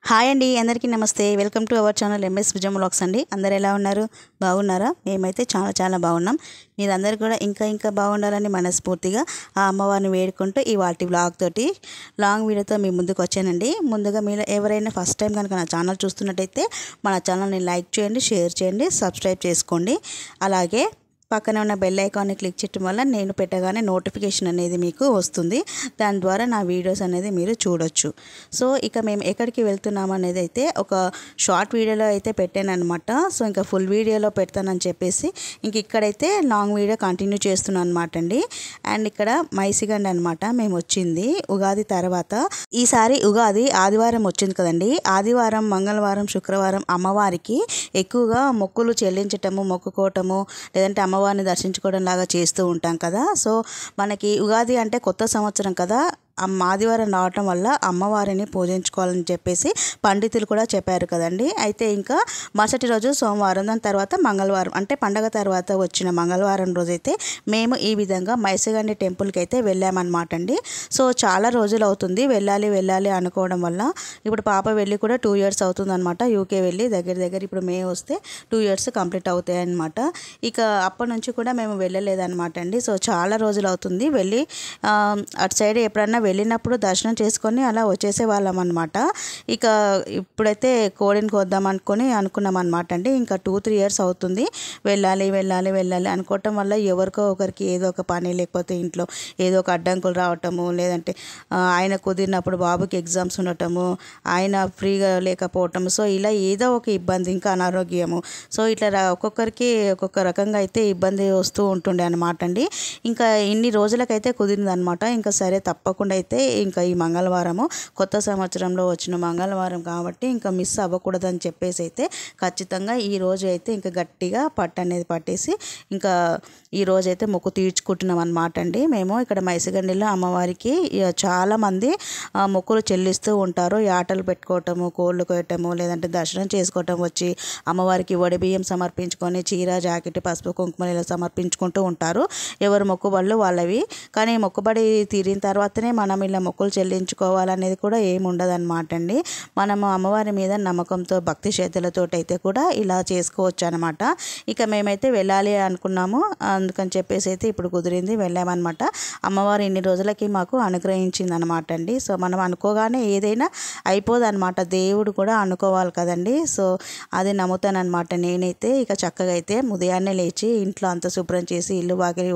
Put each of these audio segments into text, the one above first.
Hi అండి, అందరికీ నమస్తే. Welcome to our channel MS విజయం వ్లాగ్స్ అండి. అందరు ఎలా ఉన్నారు? బాగున్నారా? మేమైతే చాలా చాలా బాగున్నాం. మీరందరూ కూడా ఇంకా బాగుండాలని మనస్ఫూర్తిగా ఆ అమ్మవారిని వేడుకుంటూ ఈ వాటి వ్లాగ్ తోటి లాంగ్ వీడియోతో మీ ముందుకు వచ్చానండి. ముందుగా మీరు ఎవరైనా ఫస్ట్ టైం కనుక నా ఛానల్ చూస్తున్నట్టయితే మన ఛానల్ని లైక్ చేయండి, షేర్ చేయండి, సబ్స్క్రైబ్ చేసుకోండి. అలాగే పక్కన ఉన్న బెల్ ఐకాన్ని క్లిక్ చేయడం వల్ల నేను పెట్టగానే నోటిఫికేషన్ అనేది మీకు వస్తుంది. దాని ద్వారా నా వీడియోస్ అనేది మీరు చూడొచ్చు. సో ఇక మేము ఎక్కడికి వెళ్తున్నాము అనేది అయితే ఒక షార్ట్ వీడియోలో అయితే పెట్టాను అనమాట. సో ఇంకా ఫుల్ వీడియోలో పెడతానని చెప్పేసి ఇక్కడైతే లాంగ్ వీడియో కంటిన్యూ చేస్తున్నాను అనమాట అండి. అండ్ ఇక్కడ మైసిగండి అనమాట మేము వచ్చింది ఉగాది తర్వాత. ఈసారి ఉగాది ఆదివారం వచ్చింది కదండి. ఆదివారం, మంగళవారం, శుక్రవారం అమ్మవారికి ఎక్కువగా మొక్కులు చెల్లించటము, మొక్కుకోవటము, లేదంటే అమ్మవారిని దర్శించుకోవడం లాగా చేస్తూ ఉంటాం కదా. సో మనకి ఉగాది అంటే కొత్త సంవత్సరం కదా. ఆదివారం రావటం వల్ల అమ్మవారిని పూజించుకోవాలని చెప్పేసి పండితులు కూడా చెప్పారు కదండి. అయితే ఇంకా మరుసటి రోజు సోమవారం, దాని తర్వాత మంగళవారం అంటే పండగ తర్వాత వచ్చిన మంగళవారం రోజైతే మేము ఈ విధంగా మైసగండి టెంపుల్కి అయితే వెళ్ళామన్నమాట అండి. సో చాలా రోజులు అవుతుంది వెళ్ళాలి అనుకోవడం వల్ల. ఇప్పుడు పాప వెళ్ళి కూడా 2 years అవుతుంది అనమాట. యూకే వెళ్ళి దగ్గర ఇప్పుడు మే వస్తే 2 years కంప్లీట్ అవుతాయి అనమాట. ఇక అప్పటి నుంచి కూడా మేము వెళ్ళలేదన్నమాట అండి. సో చాలా రోజులు అవుతుంది వెళ్ళి. అటు సైడ్ ఎప్పుడన్నా వెళ్ళినప్పుడు దర్శనం చేసుకొని అలా వచ్చేసే వాళ్ళం అనమాట. ఇక ఇప్పుడైతే కోడిని కోద్దాం అనుకున్నాం అనమాట అండి. ఇంకా 2-3 years అవుతుంది వెళ్ళాలి అనుకోవటం వల్ల ఎవరికో ఒకరికి ఏదో ఒక పని, లేకపోతే ఇంట్లో ఏదో ఒక అడ్డంకులు రావటము, లేదంటే ఆయన కుదిరినప్పుడు బాబుకి ఎగ్జామ్స్ ఉండటము, ఆయన ఫ్రీగా లేకపోవటము, సో ఇలా ఏదో ఒక ఇబ్బంది, ఇంకా అనారోగ్యము, సో ఇట్లా ఒక్కొక్కరికి ఒక్కొక్క రకంగా అయితే ఇబ్బంది వస్తూ ఉంటుండే అనమాట అండి. ఇంకా ఇన్ని రోజులకైతే కుదిరింది అనమాట. ఇంకా సరే తప్పకుండా అయితే ఇంకా ఈ మంగళవారము కొత్త సంవత్సరంలో వచ్చిన మంగళవారం కాబట్టి ఇంకా మిస్ అవ్వకూడదని చెప్పేసి అయితే ఖచ్చితంగా ఈ రోజు అయితే ఇంకా గట్టిగా పట్టు అనేది పట్టేసి ఇంకా ఈ రోజు అయితే మొక్కు తీర్చుకుంటున్నాం అనమాట అండి. మేము ఇక్కడ మైసగండిలో అమ్మవారికి చాలామంది మొక్కులు చెల్లిస్తూ ఉంటారు. యాటలు పెట్టుకోవటము, కోళ్ళు కోయటము, లేదంటే దర్శనం చేసుకోవటం, వచ్చి అమ్మవారికి వడిబియ్యం సమర్పించుకొని చీర, జాకెట్, పసుపు, కుంకుమలు ఇలా సమర్పించుకుంటూ ఉంటారు. ఎవరు మొక్కుబడులు వాళ్ళవి. కానీ మొక్కుబడి తీరిన తర్వాతనే మనం ఇలా మొక్కులు చెల్లించుకోవాలనేది కూడా ఏమి ఉండదన్నమాట అండి. మనము అమ్మవారి మీద నమ్మకంతో, భక్తి శ్రద్ధలతో అయితే కూడా ఇలా చేసుకోవచ్చు అనమాట. ఇక మేమైతే వెళ్ళాలి అనుకున్నాము, అందుకని చెప్పేసి అయితే ఇప్పుడు కుదిరింది, వెళ్ళామన్నమాట. అమ్మవారు ఇన్ని రోజులకి మాకు అనుగ్రహించింది అనమాట అండి. సో మనం అనుకోగానే ఏదైనా అయిపోదన్నమాట. దేవుడు కూడా అనుకోవాలి కదండి. సో అది నమ్ముతానమాట నేనైతే. ఇక చక్కగా అయితే ఉదయాన్నే లేచి ఇంట్లో అంతా శుభ్రం చేసి ఇల్లు వాకిలి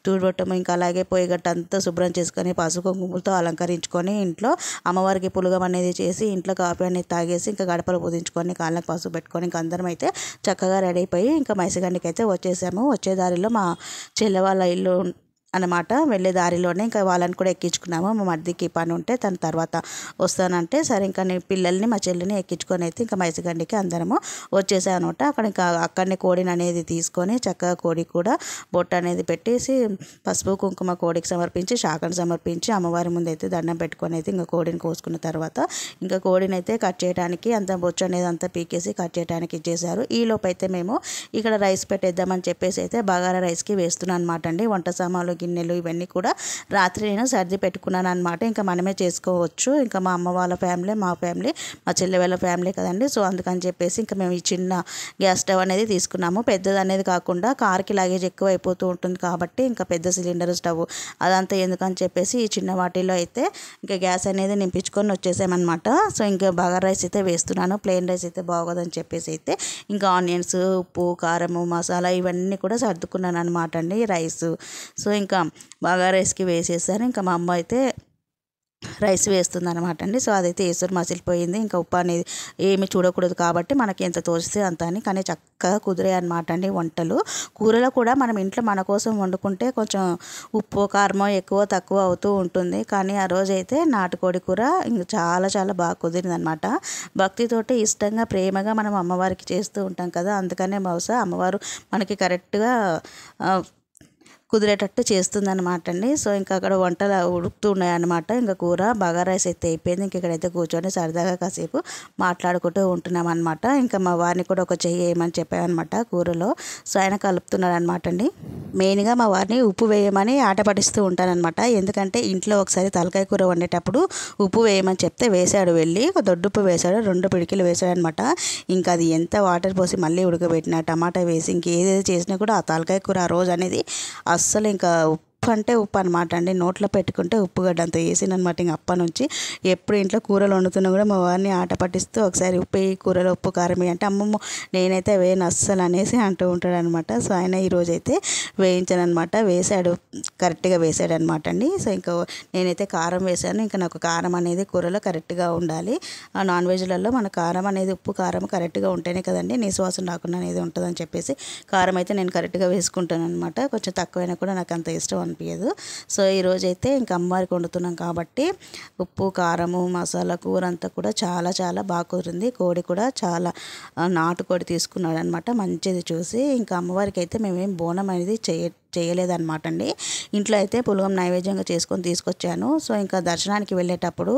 తుడవటం, ఇంకా అలాగే పొయ్యిగట్ట అంతా శుభ్రం చేసుకొని పసుపు కుంకుమలతో అలంకరించుకొని ఇంట్లో అమ్మవారికి పులగం అనేది చేసి ఇంట్లో కాఫీ అనేది తాగేసి ఇంకా గడపలు పూజించుకొని కాళ్ళకి పసుపు పెట్టుకొని ఇంకా అందరం అయితే చక్కగా రెడీ అయిపోయి ఇంకా మైసగండికి అయితే వచ్చేసాము. వచ్చే దారిలో మా చెల్లె వాళ్ళ ఇల్లు అనమాట. వెళ్ళే దారిలోనే ఇంకా వాళ్ళని కూడా ఎక్కించుకున్నాము. మా మధ్యకి పని ఉంటే తన తర్వాత వస్తానంటే సరే ఇంకా నేను పిల్లల్ని, మా చెల్లిని ఎక్కించుకొని అయితే ఇంకా మైసగండికి అందరము వచ్చేసాం అనమాట. అక్కడనే కోడిని అనేది తీసుకొని చక్కగా కోడికి కూడా బొట్టు అనేది పెట్టేసి పసుపు కుంకుమ కోడికి సమర్పించి, శాఖను సమర్పించి అమ్మవారి ముందు అయితే దండం పెట్టుకొని అయితే ఇంకా కోడిని కోసుకున్న తర్వాత ఇంకా కోడిని అయితే కట్ చేయడానికి అంత బొచ్చు అనేది అంతా పీకేసి కట్ చేయడానికి ఇచ్చేసారు. ఈ లోపు అయితే మేము ఇక్కడ రైస్ పెట్టేద్దామని చెప్పేసి అయితే బగారా రైస్కి వేస్తున్నాను అనమాట అండి. వంట సామాన్లు, గిన్నెలు ఇవన్నీ కూడా రాత్రి నేను సర్ది పెట్టుకున్నాను అనమాట. ఇంకా మనమే చేసుకోవచ్చు. ఇంకా మా అమ్మ వాళ్ళ ఫ్యామిలీ, మా ఫ్యామిలీ, మా చెల్లె వాళ్ళ ఫ్యామిలీ కదండి. సో అందుకని చెప్పేసి ఇంకా మేము ఈ చిన్న గ్యాస్ స్టవ్ అనేది తీసుకున్నాము. పెద్దది అనేది కాకుండా కార్కి లగేజ్ ఎక్కువ అయిపోతూ ఉంటుంది కాబట్టి ఇంకా పెద్ద సిలిండర్ స్టవ్ అదంతా ఎందుకని చెప్పేసి ఈ చిన్న వాటిలో అయితే ఇంకా గ్యాస్ అనేది నింపించుకొని వచ్చేసామన్నమాట. సో ఇంకా బగారా రైస్ అయితే వేస్తున్నాను. ప్లెయిన్ రైస్ అయితే బాగోదని చెప్పేసి అయితే ఇంకా ఆనియన్స్, ఉప్పు, కారము, మసాలా ఇవన్నీ కూడా సర్దుకున్నాను అనమాట అండి రైస్. సో ఇంకా బగారా రైస్కి వేసేసాను. ఇంకా మా అమ్మ అయితే రైస్ వేస్తుంది అనమాట అండి. సో అదైతే ఏసురు మసిలిపోయింది. ఇంకా ఉప్పు అనేది ఏమి చూడకూడదు కాబట్టి మనకి ఎంత తోస్తే అంత అని. కానీ చక్కగా కుదిరే అనమాట అండి వంటలు. కూరలో కూడా మనం ఇంట్లో మన కోసం వండుకుంటే కొంచెం ఉప్పు, కారమో ఎక్కువ తక్కువ అవుతూ ఉంటుంది. కానీ ఆ రోజు అయితే నాటుకోడి కూర ఇంకా చాలా బాగా కుదిరింది అనమాట. భక్తితోటి ఇష్టంగా ప్రేమగా మనం అమ్మవారికి చేస్తూ ఉంటాం కదా. అందుకనే బహుశా అమ్మవారు మనకి కరెక్ట్గా కుదిరేటట్టు చేస్తుందన్నమాట అండి. సో ఇంకా అక్కడ వంటలు ఉడుకుతూ ఉన్నాయన్నమాట. ఇంకా కూర బగారా రైస్ అయితే అయిపోయింది. ఇంక ఇక్కడైతే కూర్చొని సరదాగా కాసేపు మాట్లాడుకుంటూ ఉంటున్నాం అనమాట. ఇంకా మా వారిని కూడా ఒక చెయ్యి వేయమని చెప్పామన్నమాట కూరలో. సో ఆయన కలుపుతున్నాడు అనమాట అండి. మెయిన్గా మా వారిని ఉప్పు వేయమని ఆట పట్టిస్తూ ఉంటానన్నమాట. ఎందుకంటే ఇంట్లో ఒకసారి తలకాయ కూర వండేటప్పుడు ఉప్పు వేయమని చెప్తే వేసాడు, వెళ్ళి ఒక దొడ్డుప్పు వేసాడు, 2 పిడికిలు వేసాడు అనమాట. ఇంకా అది ఎంత వాటర్ పోసి మళ్ళీ ఉడకబెట్టిన టమాటా వేసి ఇంకేదేది చేసినా కూడా ఆ తలకాయ కూర ఆ రోజు అనేది అస్సలు ఇంకా ఉప్పు అంటే ఉప్పు అనమాట అండి. నోట్లో పెట్టుకుంటే ఉప్పు గడ్డ అంత వేసినమాట. ఇంక అప్పటి నుంచి ఎప్పుడు ఇంట్లో కూరలు వండుతున్నా కూడా మా వారిని ఆట పట్టిస్తూ ఒకసారి ఉప్పు ఈ కూరలో ఉప్పు కారం అంటే అమ్మమ్మ నేనైతే వేయను అస్సలు అనేసి అంటూ ఉంటాడు అనమాట. సో ఆయన ఈరోజు అయితే వేయించాను అనమాట. వేసాడు, కరెక్ట్గా వేసాడు అనమాట అండి. సో ఇంకా నేనైతే కారం వేసాను. ఇంకా నాకు కారం అనేది కూరలో కరెక్ట్గా ఉండాలి. నాన్ వెజ్లలో మన కారం అనేది ఉప్పు కారం కరెక్ట్గా ఉంటేనే కదండి నీసువాసన రాకుండా అనేది ఉంటుందని చెప్పేసి కారం అయితే నేను కరెక్ట్గా వేసుకుంటాను అనమాట. కొంచెం తక్కువైనా కూడా నాకు అంత ఇష్టం అనిపించదు. సో ఈరోజు అయితే ఇంకా అమ్మవారికి వండుతున్నాం కాబట్టి ఉప్పు కారము మసాలా కూర అంతా కూడా చాలా చాలా బాగా కుదిరింది. కోడి కూడా చాలా నాటుకోడి తీసుకున్నాడు అనమాట మంచిది చూసి. ఇంకా అమ్మవారికి అయితే మేమేం బోనం అనేది చేయలేదన్నమాట అండి. ఇంట్లో అయితే పులగం నైవేద్యంగా చేసుకొని తీసుకొచ్చాను. సో ఇంకా దర్శనానికి వెళ్ళేటప్పుడు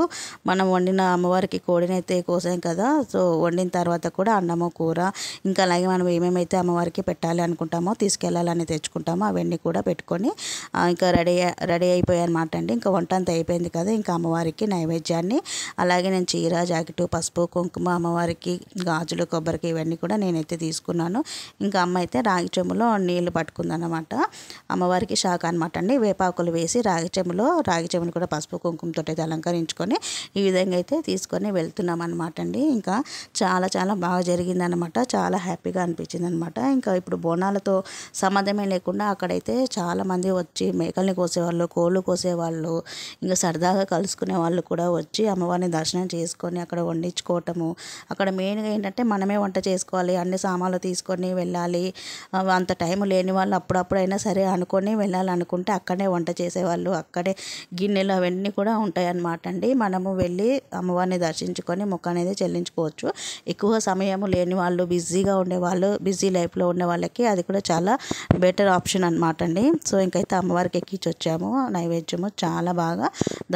మనం వండిన అమ్మవారికి కోడిని అయితే కోసాం కదా. సో వండిన తర్వాత కూడా అన్నము కూర ఇంకా అలాగే మనం ఏమేమైతే అమ్మవారికి పెట్టాలి అనుకుంటామో తీసుకెళ్ళాలని తెచ్చుకుంటామో అవన్నీ కూడా పెట్టుకొని ఇంకా రెడీ అయిపోయాయి అనమాట అండి. ఇంకా వంట అంతా అయిపోయింది కదా. ఇంకా అమ్మవారికి నైవేద్యాన్ని అలాగే నేను చీర జాకెట్ పసుపు కుంకుమ అమ్మవారికి గాజులు కొబ్బరికి ఇవన్నీ కూడా నేనైతే తీసుకున్నాను. ఇంకా అమ్మ అయితే రాగి చెంబులో నీళ్లు పట్టుకుందన్నమాట. అమ్మవారికి శాఖ అనమాట అండి. వేపాకులు వేసి రాగి చెంబును కూడా పసుపు కుంకుమతో అయితే అలంకరించుకొని ఈ విధంగా అయితే తీసుకొని వెళ్తున్నాం అనమాట అండి. ఇంకా చాలా చాలా బాగా జరిగిందనమాట. చాలా హ్యాపీగా అనిపించింది అనమాట. ఇంకా ఇప్పుడు బోనాలతో సంబంధమే లేకుండా అక్కడైతే చాలామంది వచ్చి మేకల్ని కోసేవాళ్ళు, కోళ్ళు కోసేవాళ్ళు, ఇంకా సరదాగా కలుసుకునే వాళ్ళు కూడా వచ్చి అమ్మవారిని దర్శనం చేసుకొని అక్కడ వండించుకోవటము. అక్కడ మెయిన్గా ఏంటంటే మనమే వంట చేసుకోవాలి, అన్ని సామాన్లు తీసుకొని వెళ్ళాలి. అంత టైం లేని వాళ్ళు అప్పుడప్పుడైనా సరే అనుకొని వెళ్ళాలనుకుంటే అక్కడే వంట చేసేవాళ్ళు, అక్కడే గిన్నెలు అవన్నీ కూడా ఉంటాయన్నమాట అండి. మనము వెళ్ళి అమ్మవారిని దర్శించుకొని మొక్క అనేది చెల్లించుకోవచ్చు. ఎక్కువ సమయం లేని వాళ్ళు, బిజీగా ఉండేవాళ్ళు, బిజీ లైఫ్లో ఉండే వాళ్ళకి అది కూడా చాలా బెటర్ ఆప్షన్ అనమాట అండి. సో ఇంకైతే అమ్మవారికి ఎక్కించి వచ్చాము. నైవేద్యము చాలా బాగా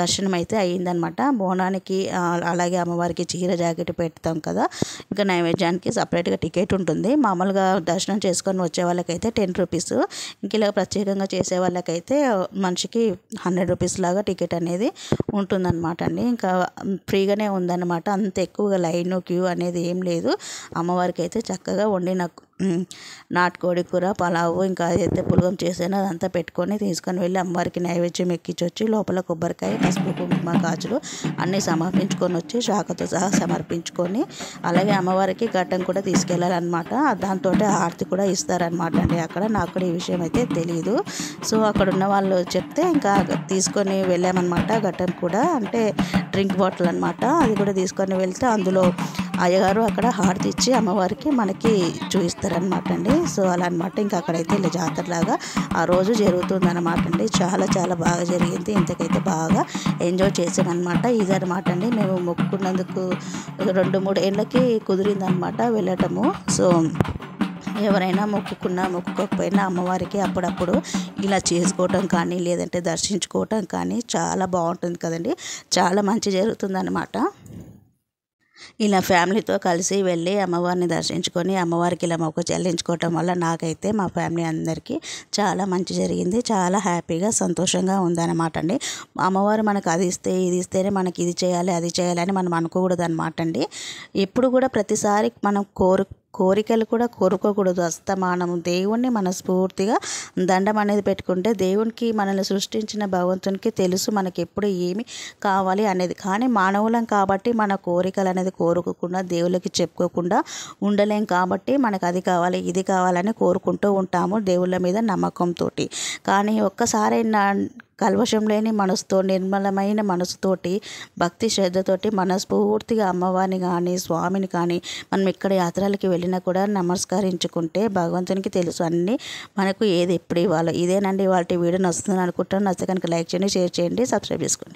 దర్శనం అయితే అయ్యిందనమాట. బోనానికి అలాగే అమ్మవారికి చీర జాకెట్ పెడతాం కదా. ఇంకా నైవేద్యానికి సపరేట్గా టికెట్ ఉంటుంది. మామూలుగా దర్శనం చేసుకొని వచ్చే వాళ్ళకైతే 10 రూపీస్, ఇంక ఇలా ప్రత్యేకంగా చేసే వాళ్ళకైతే మనిషికి 100 రూపీస్ లాగా టికెట్ అనేది ఉంటుందన్నమాట అండి. ఇంకా ఫ్రీగానే ఉందన్నమాట. అంత ఎక్కువగా లైన్ క్యూ అనేది ఏం లేదు. అమ్మవారికి అయితే చక్కగా వండిన నాటుకోడి కూర పలావు ఇంకా అయితే పులగం చేసానో అదంతా పెట్టుకొని తీసుకొని వెళ్ళి అమ్మవారికి నైవేద్యం ఎక్కించొచ్చి లోపల కొబ్బరికాయ పసుపు కుంకుమ గాజులు అన్నీ సమర్పించుకొని వచ్చి శాఖతో సహా సమర్పించుకొని అలాగే అమ్మవారికి ఘట్టం కూడా తీసుకెళ్ళాలన్నమాట. దాంతో హారతి కూడా ఇస్తారనమాట అండి. అక్కడ నాకు కూడా ఈ విషయం అయితే తెలియదు. సో అక్కడ ఉన్న వాళ్ళు చెప్తే ఇంకా తీసుకొని వెళ్ళామన్నమాట. ఘట్టం కూడా అంటే డ్రింక్ బాటిల్ అనమాట. అది కూడా తీసుకొని వెళ్తే అందులో అయ్యగారు అక్కడ హారతి ఇచ్చి అమ్మవారికి మనకి చూపిస్తారనమాట అండి. సో అలా అనమాట. ఇంకా అక్కడైతే ఇలా జాతరలాగా ఆ రోజు జరుగుతుందన్నమాట అండి. చాలా చాలా బాగా జరిగింది. ఇంతకైతే బాగా ఎంజాయ్ చేసామన్నమాట. ఇదనమాట అండి మేము మొక్కుకున్నందుకు 2-3 ఏళ్ళకి కుదిరిందనమాట వెళ్ళటము. సో ఎవరైనా మొక్కుకోకపోయినా అమ్మవారికి అప్పుడప్పుడు ఇలా చేసుకోవటం కానీ లేదంటే దర్శించుకోవటం కానీ చాలా బాగుంటుంది కదండి. చాలా మంచి జరుగుతుందన్నమాట. ఇలా ఫ్యామిలీతో కలిసి వెళ్ళి అమ్మవారిని దర్శించుకొని అమ్మవారికి ఇలా మొక్కు చెల్లించుకోవటం వల్ల నాకైతే మా ఫ్యామిలీ అందరికీ చాలా మంచి జరిగింది. చాలా హ్యాపీగా సంతోషంగా ఉందన్నమాట అండి. అమ్మవారు మనకు అది ఇస్తే ఇది ఇస్తేనే మనకి ఇది చేయాలి అది చేయాలని మనం అనుకోకూడదు అనమాట అండి. ఎప్పుడు కూడా ప్రతిసారి మనం కోరికలు కూడా కోరుకోకూడదు. అస్తమానము దేవుణ్ణి మనస్ఫూర్తిగా దండం అనేది పెట్టుకుంటే దేవునికి మనల్ని సృష్టించిన భగవంతునికి తెలుసు మనకి ఎప్పుడు ఏమి కావాలి అనేది. కానీ మానవులం కాబట్టి మన కోరికలు అనేది కోరుకోకుండా దేవుళ్ళకి చెప్పుకోకుండా ఉండలేం కాబట్టి మనకు అది కావాలి ఇది కావాలని కోరుకుంటూ ఉంటాము దేవుళ్ళ మీద నమ్మకంతో. కానీ ఒక్కసారైనా కల్వషం లేని మనసుతో నిర్మలమైన మనసుతోటి భక్తి శ్రద్ధతోటి మనస్ఫూర్తిగా అమ్మవారిని కానీ స్వామిని కానీ మనం ఇక్కడ యాత్రలకి వెళ్ళినా కూడా నమస్కరించుకుంటే భగవంతునికి తెలుసు అన్నీ మనకు ఏది ఎప్పుడు ఇవ్వాలో. ఇదేనండి వాటి వీడియో నచ్చుతుంది అనుకుంటాను. నచ్చ కనుక లైక్ చేయండి, షేర్ చేయండి, సబ్స్క్రైబ్ చేసుకోండి.